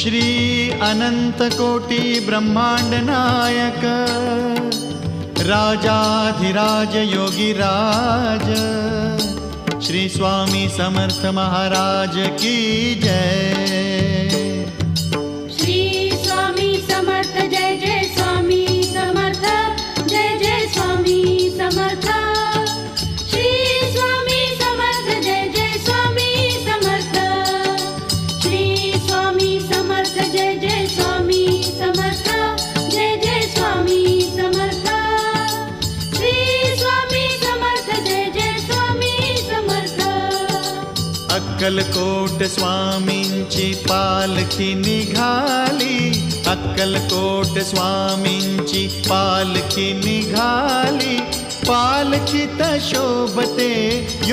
श्री अनंत कोटी ब्रह्मांड नायक राजाधिराज योगीराज श्री स्वामी समर्थ महाराज की जय। श्री स्वामी समर्थ जय जय स्वामी समर्थ जय जय स्वामी समर्थ। श्री स्वामी समर्थ जय जय स्वामी समर्थ। श्री स्वामी समर्थ जय जय स्वामी समर्थ जय जय स्वामी समर्थ। श्री स्वामी समर्थ जय जय स्वामी समर्थ। अक्कलकोट स्वामींची पालखी निघाली, अक्कलकोट स्वामींची पालखी निघाली, पालखीत शोभते